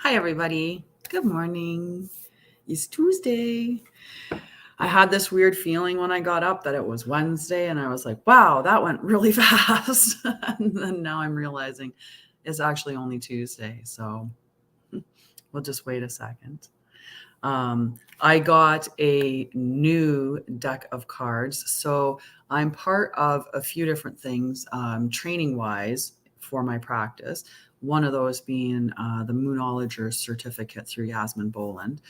Hi, everybody. Good morning. It's Tuesday. I had this weird feeling when I got up that it was Wednesday, and I was like, wow, that went really fast. And then now I'm realizing it's actually only Tuesday. So we'll just wait a second. I got a new deck of cards. So I'm part of a few different things training wise for my practice. One of those being the Moonologer certificate through Yasmin Boland.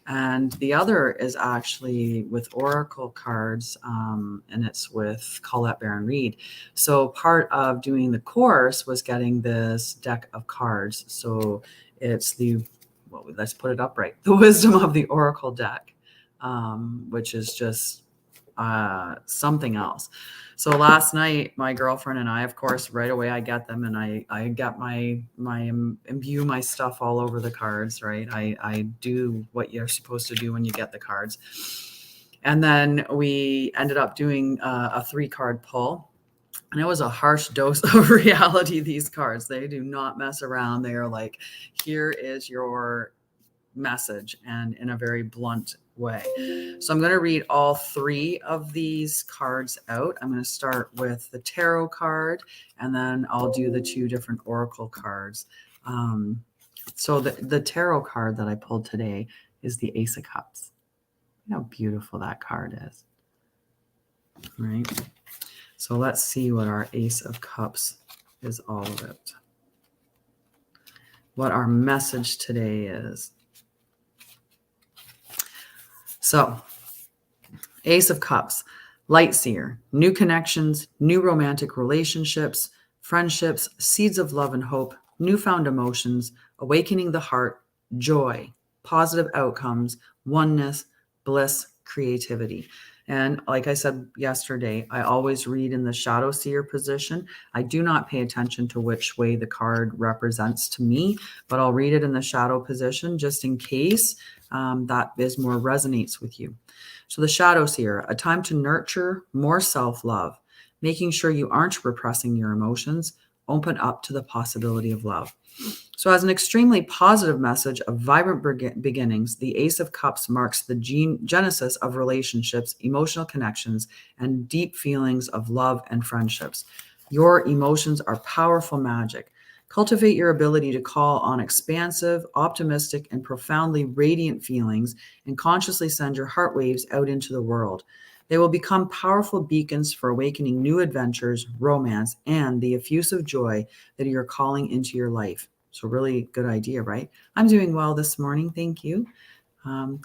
And the other is actually with Oracle cards, and it's with Colette Baron Reed. So part of doing the course was getting this deck of cards. So it's let's put it up right. The Wisdom of the Oracle deck, which is just something else. So last night, my girlfriend and I, of course, right away I get them and I get my imbue my stuff all over the cards, right? I do what you're supposed to do when you get the cards. And then we ended up doing a 3-card pull. And it was a harsh dose of reality, these cards. They do not mess around. They are like, here is your message, and in a very blunt way. So I'm going to read all 3 of these cards out. I'm going to start with the tarot card, and then I'll do the 2 different oracle cards. So the tarot card that I pulled today is the Ace of Cups. How beautiful that card is. Right? So let's see what our Ace of Cups is all about. What our message today is. So, Ace of Cups, Light Seer, new connections, new romantic relationships, friendships, seeds of love and hope, newfound emotions, awakening the heart, joy, positive outcomes, oneness, bliss, creativity. And like I said yesterday, I always read in the shadow seer position. I do not pay attention to which way the card represents to me, but I'll read it in the shadow position just in case that is more resonates with you. So the shadow seer, a time to nurture more self-love, making sure you aren't repressing your emotions, open up to the possibility of love. So as an extremely positive message of vibrant beginnings, the Ace of Cups marks the genesis of relationships, emotional connections, and deep feelings of love and friendships. Your emotions are powerful magic. Cultivate your ability to call on expansive, optimistic, and profoundly radiant feelings and consciously send your heart waves out into the world. They will become powerful beacons for awakening new adventures, romance, and the effusive joy that you're calling into your life. So really good idea, right? I'm doing well this morning. Thank you.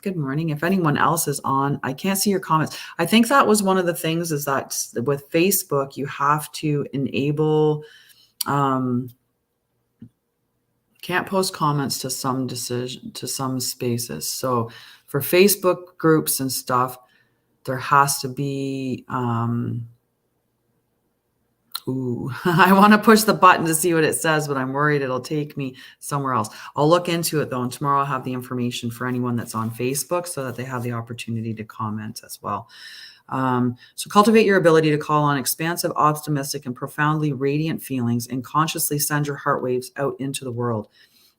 Good morning. If anyone else is on, I can't see your comments. I think that was one of the things is that with Facebook, you have to enable, can't post comments to some spaces. So for Facebook groups and stuff, there has to be, I want to push the button to see what it says, but I'm worried it'll take me somewhere else. I'll look into it though, and tomorrow I'll have the information for anyone that's on Facebook so that they have the opportunity to comment as well. So cultivate your ability to call on expansive, optimistic, and profoundly radiant feelings and consciously send your heart waves out into the world.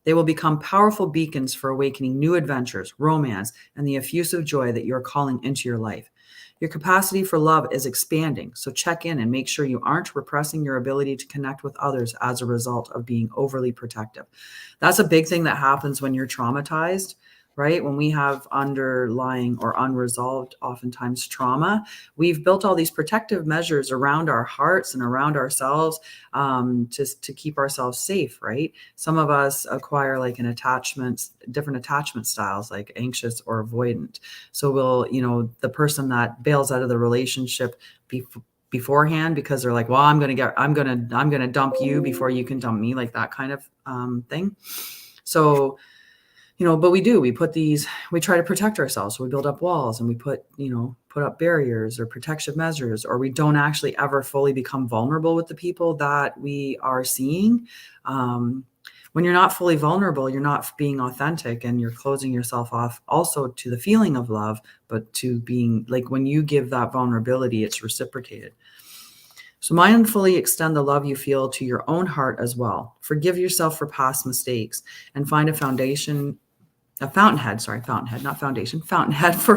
They will become powerful beacons for awakening new adventures, romance, and the effusive joy that you're calling into your life. Your capacity for love is expanding, so check in and make sure you aren't repressing your ability to connect with others as a result of being overly protective. That's a big thing that happens when you're traumatized, right? When we have underlying or unresolved, oftentimes trauma, we've built all these protective measures around our hearts and around ourselves to keep ourselves safe, right? Some of us acquire like different attachment styles, like anxious or avoidant. So the person that bails out of the relationship beforehand because they're like, well, I'm going to dump you before you can dump me, like that kind of thing. So, but we try to protect ourselves. So we build up walls and we put up barriers or protection measures, or we don't actually ever fully become vulnerable with the people that we are seeing. When you're not fully vulnerable, you're not being authentic and you're closing yourself off also to the feeling of love, but to being like when you give that vulnerability, it's reciprocated. So mindfully extend the love you feel to your own heart as well. Forgive yourself for past mistakes and find a fountainhead, not foundation, fountainhead for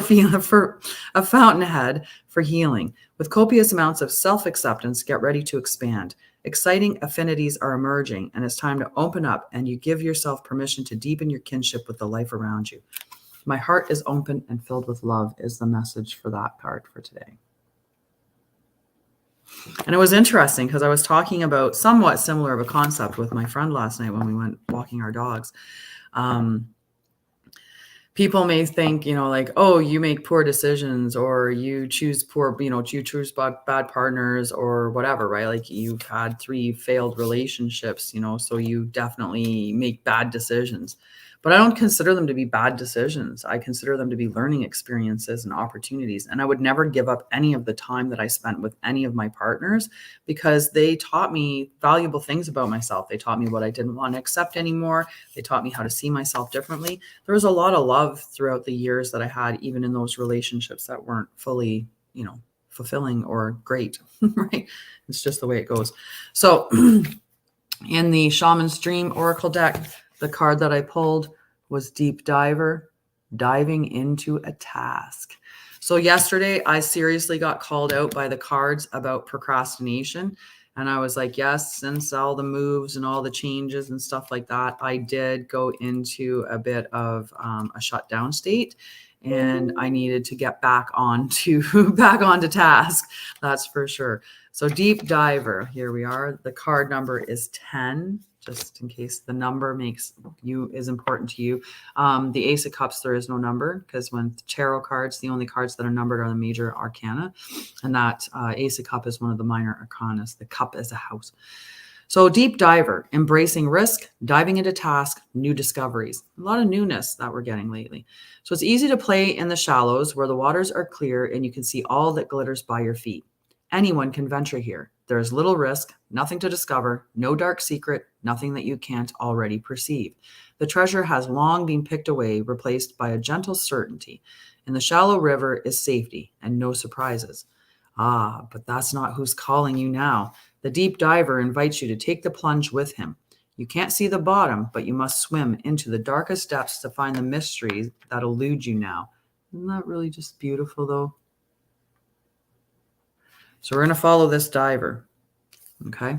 a fountainhead for healing. With copious amounts of self-acceptance, get ready to expand. Exciting affinities are emerging, and it's time to open up, and you give yourself permission to deepen your kinship with the life around you. My heart is open and filled with love is the message for that card for today. And it was interesting because I was talking about somewhat similar of a concept with my friend last night when we went walking our dogs. People may think, like, oh, you make poor decisions or you choose you choose bad partners or whatever, right? Like you've had 3 failed relationships, so you definitely make bad decisions. But I don't consider them to be bad decisions. I consider them to be learning experiences and opportunities. And I would never give up any of the time that I spent with any of my partners because they taught me valuable things about myself. They taught me what I didn't want to accept anymore. They taught me how to see myself differently. There was a lot of love throughout the years that I had, even in those relationships that weren't fully, fulfilling or great, right? It's just the way it goes. So in the Shaman's Dream Oracle deck, the card that I pulled was Deep Diver, diving into a task. So yesterday, I seriously got called out by the cards about procrastination. And I was like, yes, since all the moves and all the changes and stuff like that, I did go into a bit of a shutdown state. And I needed to get back onto task. That's for sure. So Deep Diver, here we are. The card number is 10, just in case the number is important to you. The Ace of Cups, there is no number because when tarot cards, the only cards that are numbered are the major arcana. And that Ace of Cup is one of the minor arcana. The cup is a house. So Deep Diver, embracing risk, diving into task, new discoveries. A lot of newness that we're getting lately. So it's easy to play in the shallows where the waters are clear and you can see all that glitters by your feet. Anyone can venture here. There is little risk, nothing to discover, no dark secret, nothing that you can't already perceive. The treasure has long been picked away, replaced by a gentle certainty. In the shallow river is safety and no surprises. Ah, but that's not who's calling you now. The Deep Diver invites you to take the plunge with him. You can't see the bottom, but you must swim into the darkest depths to find the mysteries that elude you now. Isn't that really just beautiful, though? So we're going to follow this diver, okay?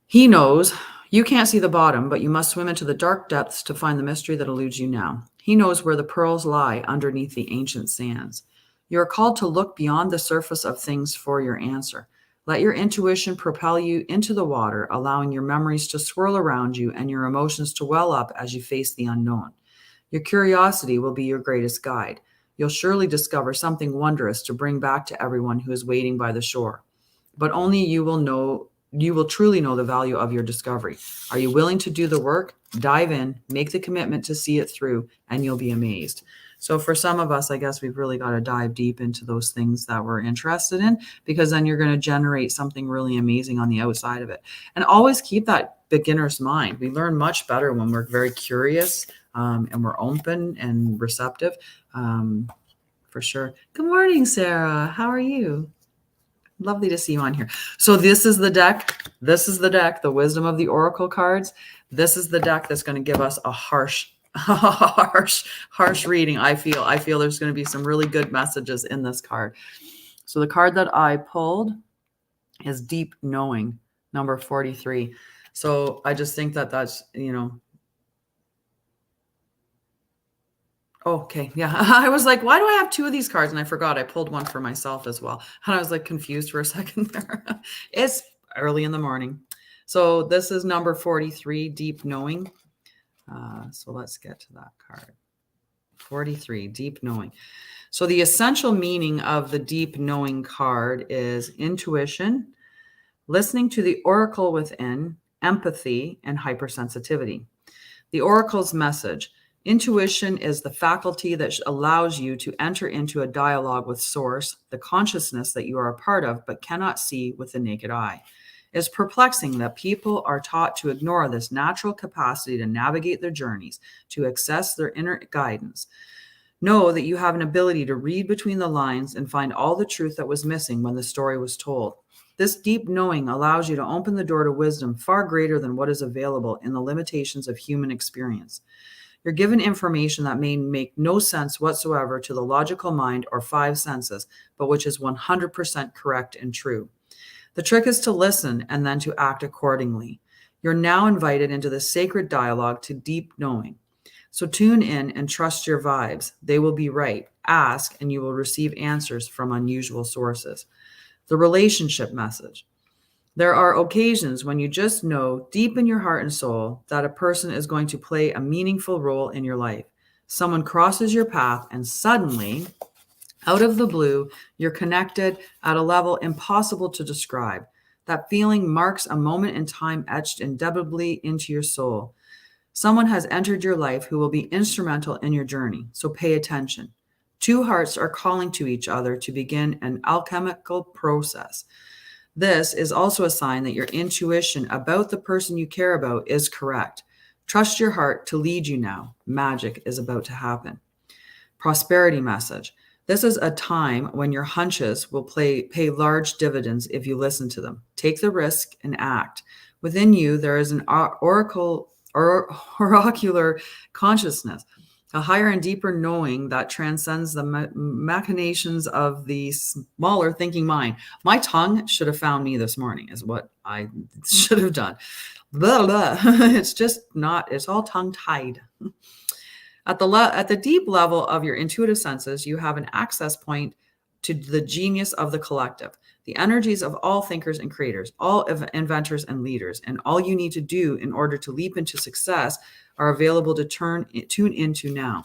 He knows you can't see the bottom, but you must swim into the dark depths to find the mystery that eludes you now. He knows where the pearls lie underneath the ancient sands. You are called to look beyond the surface of things for your answer. Let your intuition propel you into the water, allowing your memories to swirl around you and your emotions to well up as you face the unknown. Your curiosity will be your greatest guide. You'll surely discover something wondrous to bring back to everyone who is waiting by the shore. But only you will truly know the value of your discovery. Are you willing to do the work? Dive in, make the commitment to see it through, and you'll be amazed. So for some of us, I guess we've really got to dive deep into those things that we're interested in, because then you're going to generate something really amazing on the outside of it. And always keep that beginner's mind. We learn much better when we're very curious and we're open and receptive, for sure. Good morning, Sarah. How are you? Lovely to see you on here. So this is the deck. The Wisdom of the Oracle cards. This is the deck that's going to give us a harsh reading. I feel there's going to be some really good messages in this card. So the card that I pulled is Deep Knowing, number 43. So I just think that that's, okay. Yeah. I was like, why do I have 2 of these cards? And I forgot I pulled one for myself as well. And I was like confused for a second there. It's early in the morning. So this is number 43, Deep Knowing. So let's get to that card. 43, Deep Knowing. So the essential meaning of the Deep Knowing card is intuition, listening to the oracle within, empathy, and hypersensitivity. The oracle's message: intuition is the faculty that allows you to enter into a dialogue with Source, the consciousness that you are a part of but cannot see with the naked eye. It's perplexing that people are taught to ignore this natural capacity to navigate their journeys, to access their inner guidance. Know that you have an ability to read between the lines and find all the truth that was missing when the story was told. This deep knowing allows you to open the door to wisdom far greater than what is available in the limitations of human experience. You're given information that may make no sense whatsoever to the logical mind or five senses, but which is 100% correct and true. The trick is to listen and then to act accordingly. You're now invited into the sacred dialogue to deep knowing. So tune in and trust your vibes. They will be right. Ask and you will receive answers from unusual sources. The relationship message. There are occasions when you just know deep in your heart and soul that a person is going to play a meaningful role in your life. Someone crosses your path and suddenly, out of the blue, you're connected at a level impossible to describe. That feeling marks a moment in time etched indelibly into your soul. Someone has entered your life who will be instrumental in your journey, so pay attention. Two hearts are calling to each other to begin an alchemical process. This is also a sign that your intuition about the person you care about is correct. Trust your heart to lead you now. Magic is about to happen. Prosperity message. This is a time when your hunches will pay large dividends if you listen to them. Take the risk and act. Within you, there is an oracular consciousness, a higher and deeper knowing that transcends the machinations of the smaller thinking mind. My tongue should have found me this morning, is what I should have done. Blah, blah. It's just not, it's all tongue tied. At the deep level of your intuitive senses, you have an access point to the genius of the collective, the energies of all thinkers and creators, all inventors and leaders, and all you need to do in order to leap into success are available to tune into now.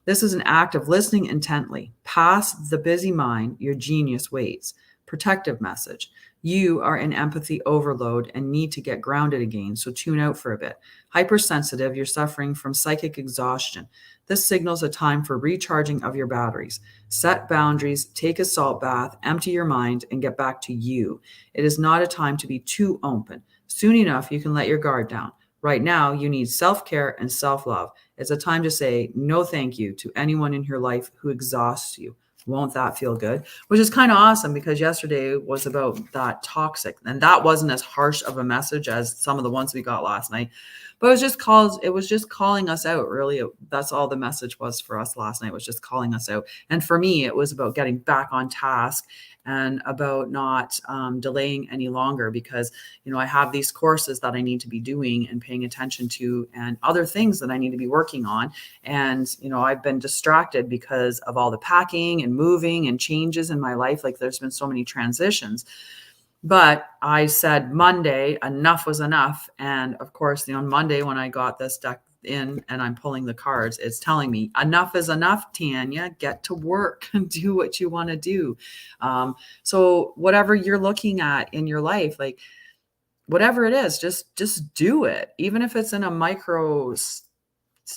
This is an act of listening intently. Past the busy mind, your genius waits. Protective message. You are in empathy overload and need to get grounded again, so tune out for a bit. Hypersensitive, you're suffering from psychic exhaustion. This signals a time for recharging of your batteries. Set boundaries, take a salt bath, empty your mind, and get back to you. It is not a time to be too open. Soon enough, you can let your guard down. Right now, you need self-care and self-love. It's a time to say no thank you to anyone in your life who exhausts you. Won't that feel good? Which is kind of awesome because yesterday was about that toxic, and that wasn't as harsh of a message as some of the ones we got last night. But it was just calling us out, really. That's all the message was for us last night, was just calling us out. And for me, it was about getting back on task and about not delaying any longer because, I have these courses that I need to be doing and paying attention to and other things that I need to be working on. And, I've been distracted because of all the packing and moving and changes in my life. Like there's been so many transitions. But I said Monday, enough was enough. And of course, on Monday, when I got this deck in and I'm pulling the cards, it's telling me enough is enough, Tanya, get to work and do what you want to do. So whatever you're looking at in your life, like whatever it is, just do it. Even if it's in a micro,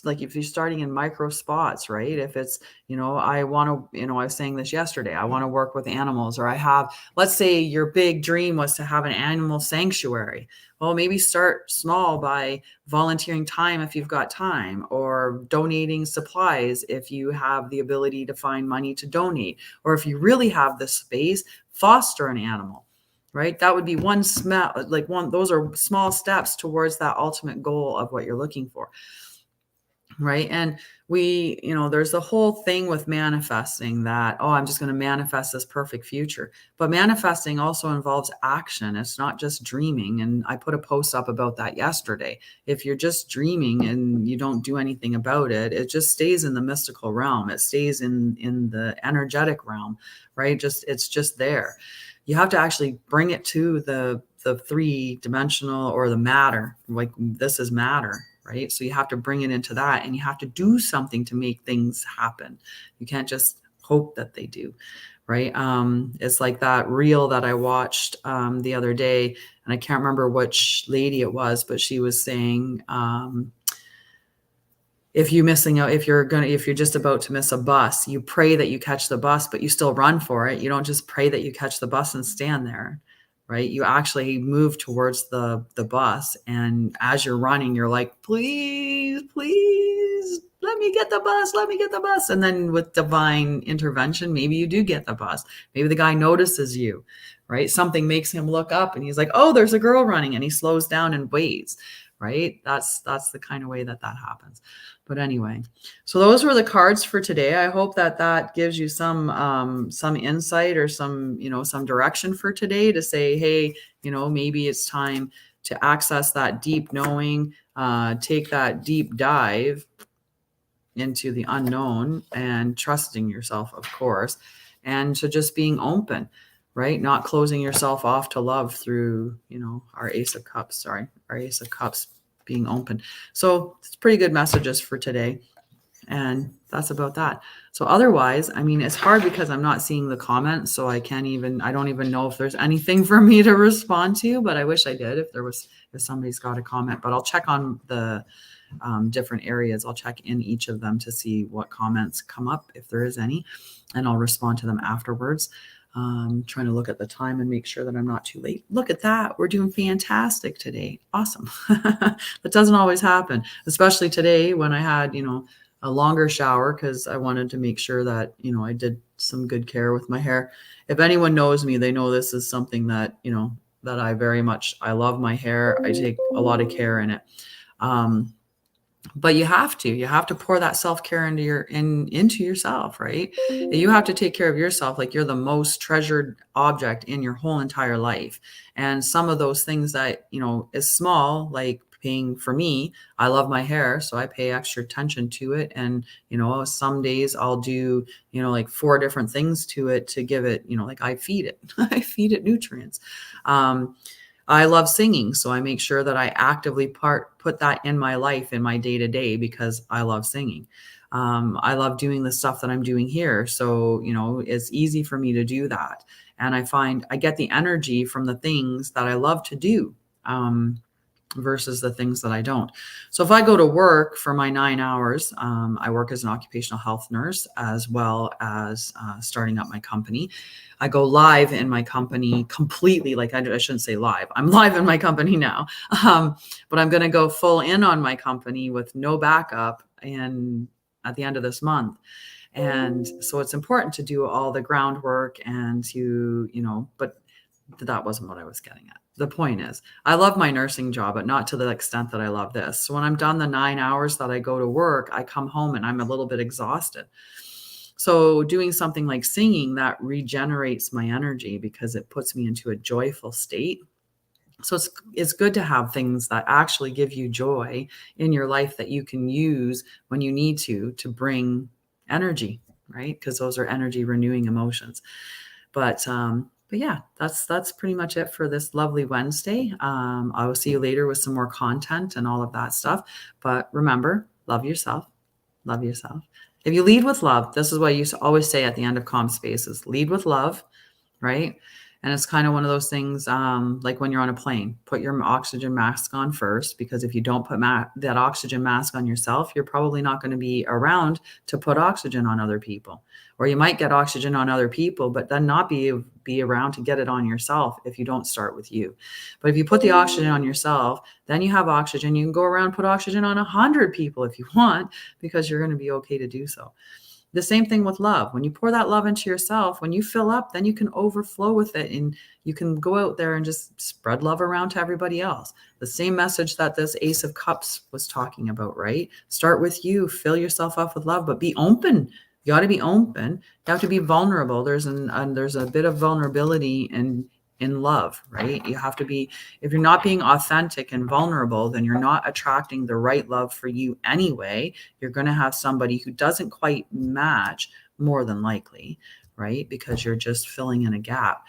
like if you're starting in micro spots, right? If it's, I want to, I was saying this yesterday, I want to work with animals, or let's say your big dream was to have an animal sanctuary. Well, maybe start small by volunteering time if you've got time, or donating supplies if you have the ability to find money to donate, or if you really have the space, foster an animal. Right? That would be those are small steps towards that ultimate goal of what you're looking for. Right. And there's the whole thing with manifesting that, I'm just going to manifest this perfect future. But manifesting also involves action. It's not just dreaming. And I put a post up about that yesterday. If you're just dreaming and you don't do anything about it, it just stays in the mystical realm. It stays in the energetic realm, right? It's just there. You have to actually bring it to the 3-dimensional or the matter, like this is matter. Right. So you have to bring it into that, and you have to do something to make things happen. You can't just hope that they do. Right. It's like that reel that I watched the other day, and I can't remember which lady it was, but she was saying, if you're just about to miss a bus, you pray that you catch the bus, but you still run for it. You don't just pray that you catch the bus and stand there. Right? You actually move towards the bus. And as you're running, you're like, please, please, let me get the bus, let me get the bus. And then with divine intervention, maybe you do get the bus. Maybe the guy notices you, right? Something makes him look up and he's like, oh, there's a girl running, and he slows down and waits, right? That's the kind of way that happens. But anyway, so those were the cards for today. I hope that gives you some insight or some direction for today to say, hey, maybe it's time to access that deep knowing, take that deep dive into the unknown and trusting yourself, of course, and to just being open, right? Not closing yourself off to love through, our Ace of Cups, being open. So it's pretty good messages for today. And that's about that. So otherwise, it's hard because I'm not seeing the comments. So I don't even know if there's anything for me to respond to, but I wish I did if somebody's got a comment. But I'll check on the different areas. I'll check in each of them to see what comments come up, if there is any, and I'll respond to them afterwards. Trying to look at the time and make sure that I'm not too late. Look at that. We're doing fantastic today. Awesome. That doesn't always happen, especially today when I had, a longer shower, because I wanted to make sure that, I did some good care with my hair. If anyone knows me, they know this is something that, that I love my hair. I take a lot of care in it. But you have to pour that self-care into yourself, right? You have to take care of yourself like you're the most treasured object in your whole entire life. And some of those things that, is small, like paying for me, I love my hair, so I pay extra attention to it. And, some days I'll do, like 4 different things to it to give it, like I feed it nutrients. I love singing, so I make sure that I actively put that in my life, in my day-to-day, because I love singing. I love doing the stuff that I'm doing here. So, it's easy for me to do that. And I find I get the energy from the things that I love to do, versus the things that I don't. So if I go to work for my 9 hours, I work as an occupational health nurse, as well as starting up my company. I go live in my company completely. Like I shouldn't say live. I'm live in my company now. But I'm going to go full in on my company with no backup at the end of this month. And so it's important to do all the groundwork and but that wasn't what I was getting at. The point is, I love my nursing job, but not to the extent that I love this. So when I'm done the 9 hours that I go to work, I come home and I'm a little bit exhausted. So doing something like singing, that regenerates my energy because it puts me into a joyful state. So it's good to have things that actually give you joy in your life that you can use when you need to bring energy, right? Because those are energy renewing emotions. But yeah, that's pretty much it for this lovely Wednesday. I will see you later with some more content and all of that stuff. But remember, love yourself. Love yourself. If you lead with love, this is what I used to always say at the end of Calm Spaces, lead with love, right? And it's kind of one of those things, like when you're on a plane, put your oxygen mask on first, because if you don't put that oxygen mask on yourself, you're probably not going to be around to put oxygen on other people. Or you might get oxygen on other people, but then not be around to get it on yourself if you don't start with you. But if you put the oxygen on yourself, then you have oxygen. You can go around and put oxygen on 100 people if you want, because you're going to be okay to do so. The same thing with love. When you pour that love into yourself, when you fill up, then you can overflow with it, and you can go out there and just spread love around to everybody else. The same message that this Ace of Cups was talking about, right? Start with you, fill yourself up with love, but be open. You got to be open. You have to be vulnerable. There's a bit of vulnerability in love, right? You have to be, if you're not being authentic and vulnerable, then you're not attracting the right love for you anyway. You're going to have somebody who doesn't quite match, more than likely, right? Because you're just filling in a gap.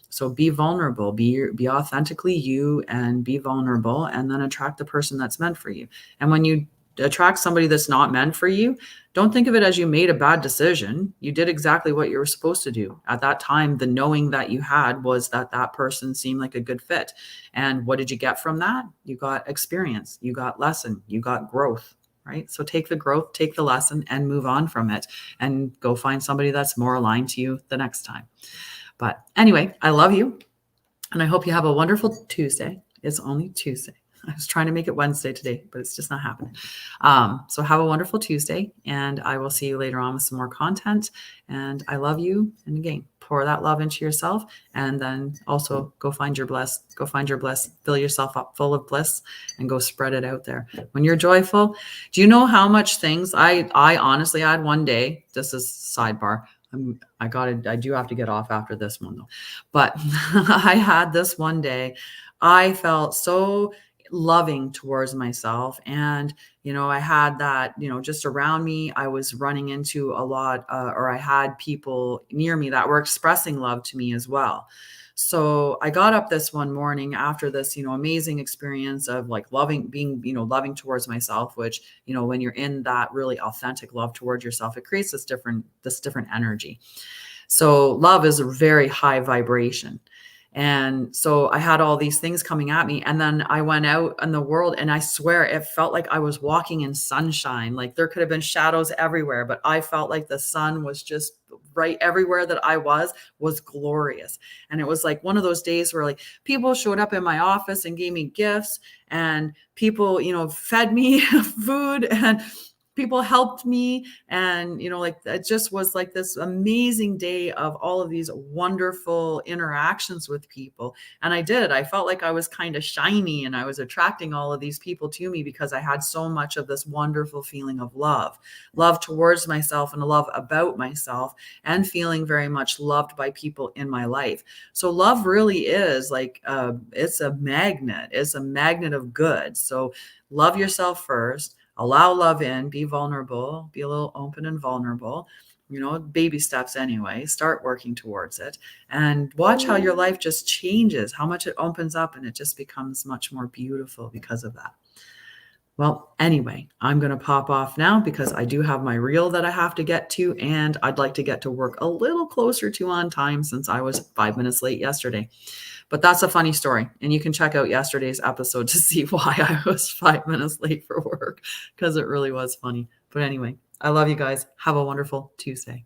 So be vulnerable, be authentically you, and be vulnerable, and then attract the person that's meant for you. And when you attract somebody that's not meant for you, don't think of it as you made a bad decision. You did exactly what you were supposed to do. At that time, the knowing that you had was that person seemed like a good fit. And what did you get from that? You got experience, you got lesson, you got growth, right? So take the growth, take the lesson, and move on from it, and go find somebody that's more aligned to you the next time. But anyway, I love you, and I hope you have a wonderful Tuesday. It's only Tuesday. I was trying to make it Wednesday today, but it's just not happening. So have a wonderful Tuesday, and I will see you later on with some more content. And I love you. And again, pour that love into yourself, and then also go find your bliss. Go find your bliss. Fill yourself up full of bliss, and go spread it out there. When you're joyful, do you know how much things I honestly had one day? This is sidebar. I do have to get off after this one though. But I had this one day. I felt so loving towards myself. And, I had that, just around me, I was running into a lot, or I had people near me that were expressing love to me as well. So I got up this one morning after this, amazing experience of like loving towards myself, which, when you're in that really authentic love towards yourself, it creates this different energy. So love is a very high vibration. And so I had all these things coming at me. And then I went out in the world, and I swear it felt like I was walking in sunshine. Like there could have been shadows everywhere, but I felt like the sun was just right everywhere that I was glorious. And it was like one of those days where like people showed up in my office and gave me gifts, and people, fed me food, and people helped me. And, like it just was like this amazing day of all of these wonderful interactions with people. And I felt like I was kind of shiny, and I was attracting all of these people to me because I had so much of this wonderful feeling of love towards myself and love about myself, and feeling very much loved by people in my life. So love really is like, it's a magnet of good. So love yourself first. Allow love in, be vulnerable, be a little open and vulnerable, baby steps anyway, start working towards it, and watch how your life just changes, how much it opens up, and it just becomes much more beautiful because of that. Well, anyway, I'm going to pop off now because I do have my reel that I have to get to, and I'd like to get to work a little closer to on time since I was 5 minutes late yesterday. But that's a funny story. And you can check out yesterday's episode to see why I was 5 minutes late for work, because it really was funny. But anyway, I love you guys. Have a wonderful Tuesday.